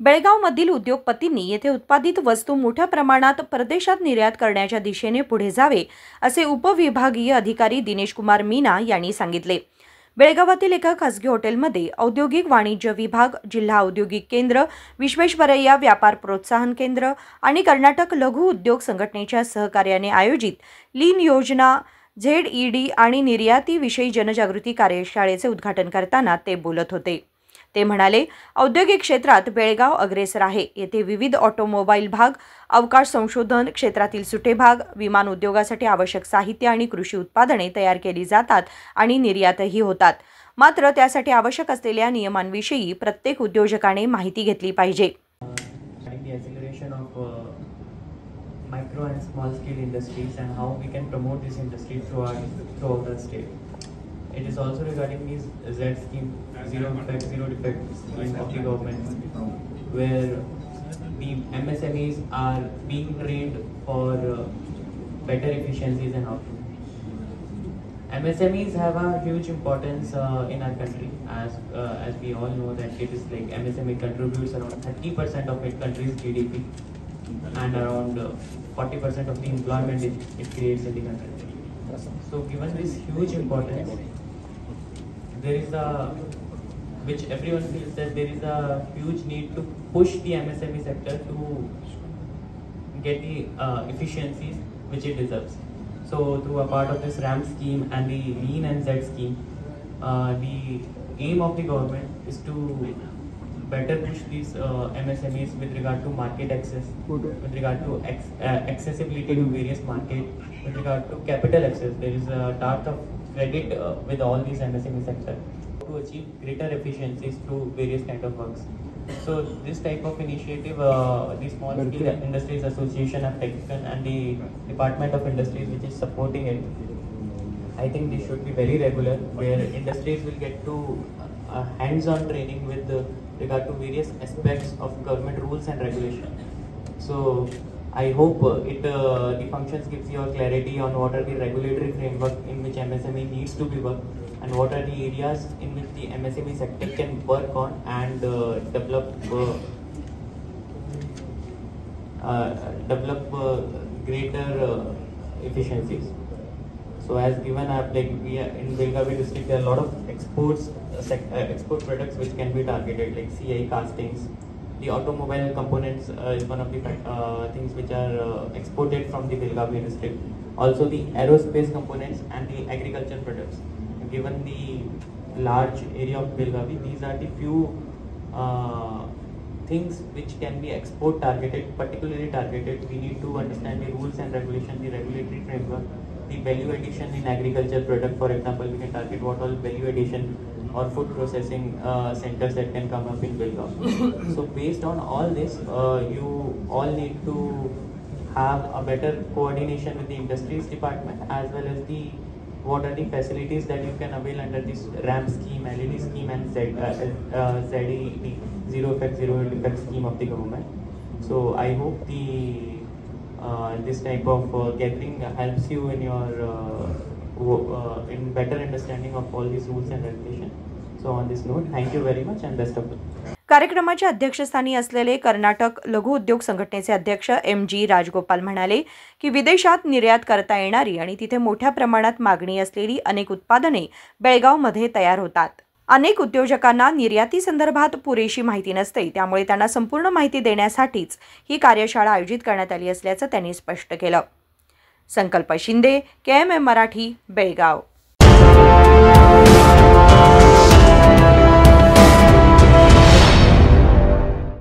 बेळगावमधील उद्योगपतींनी येथे उत्पादित वस्तू मोठ्या प्रमाणात परदेशात निर्यात करण्याच्या दिशेने पुढे जावे असे उपविभागीय अधिकारी दिनेश कुमार मीना यांनी सांगितले। बेळगावातील एका खासगी हॉटेलमध्ये औद्योगिक वाणिज्य विभाग, जिल्हा औद्योगिक केंद्र, विश्वेश्वरय्या व्यापार प्रोत्साहन केंद्र आणि कर्नाटक लघु उद्योग संघटनेच्या सहकार्याने आयोजित लीन योजना ZED आणि निर्यातीविषयी जनजागृती कार्यशाळेचे उद्घाटन करताना ते बोलत होते। ते म्हणाले, औद्योगिक क्षेत्रात बेळगाव अग्रेसर आहे। येथे विविध ऑटोमोबाईल भाग, अवकाश संशोधन क्षेत्रातील सुटे भाग, विमान उद्योगासाठी आवश्यक साहित्य आणि कृषी उत्पादने तयार केली जातात आणि निर्यातही होतात। मात्र त्यासाठी आवश्यक असलेल्या नियमांविषयी प्रत्येक उद्योजकाने माहिती घेतली पाहिजे। Micro and small scale industries and how we can promote this industry throughout the state. It is also regarding this Z scheme, zero defect scheme of the government, where the MSMEs are being trained for better efficiencies and output. MSMEs have a huge importance in our country, as we all know that it is like MSME contributes around 30% of the country's GDP. And around 40% of the employment it creates in the country. So given this huge importance, which everyone feels that there is a huge need to push the MSME sector to get the efficiencies which it deserves. So through a part of this RAM scheme and the Lean and Z scheme, the aim of the government is to better push these MSMEs with regard to market access, with regard to accessibility to various market, with regard to capital access. There is a dearth of credit with all these MSME sector to achieve greater efficiencies through various kind of works. So this type of initiative, the Small Scale Industries Association have taken and the Department of Industries which is supporting it, I think this should be very regular, where industries will get to hands-on training with regard to various aspects of government rules and regulation. So I hope the functions gives you a clarity on what are the regulatory framework in which MSME needs to be worked, and what are the areas in which the MSME sector can work on and develop greater efficiencies. So as given, we are in Belgavi district, there are a lot of export products which can be targeted, like CI castings. The automobile components is one of the things which are exported from the Belgavi district. Also the aerospace components and the agriculture products. Given the large area of Belgavi, these are the few things which can be export targeted, particularly targeted. We need to understand the rules and regulation, the regulatory framework. The value addition in agriculture product, for example, we can target what all value addition or food processing centers that can come up in Belgaum. So based on all this, you all need to have a better coordination with the industries department, as well as what are the facilities that you can avail under this RAM scheme, LED scheme and ZED, zero defect scheme of the government. So I hope this type of gathering helps you in your in better understanding of all these rules and regulations. So on this note, thank you very much and best of luck. कार्यक्रमाच्या अध्यक्षस्थानी असलेले कर्नाटक लघु उद्योग संघटनेचे अध्यक्ष MG Rajagopal म्हणाले की विदेशात निर्यात करता येणारी आणि तिथे मोठ्या प्रमाणात मागणी असलेली अनेक उत्पादने बेळगावमध्ये तयार होतात। अनेक उद्योजकांना निर्याती संदर्भात पुरेशी माहिती नसते, त्यामुळे त्यांना संपूर्ण माहिती देण्यासाठीच ही कार्यशाळा आयोजित करण्यात आली असल्याचं त्यांनी स्पष्ट केलं। संकल्प शिंदे, KMM मराठी, बेळगाव।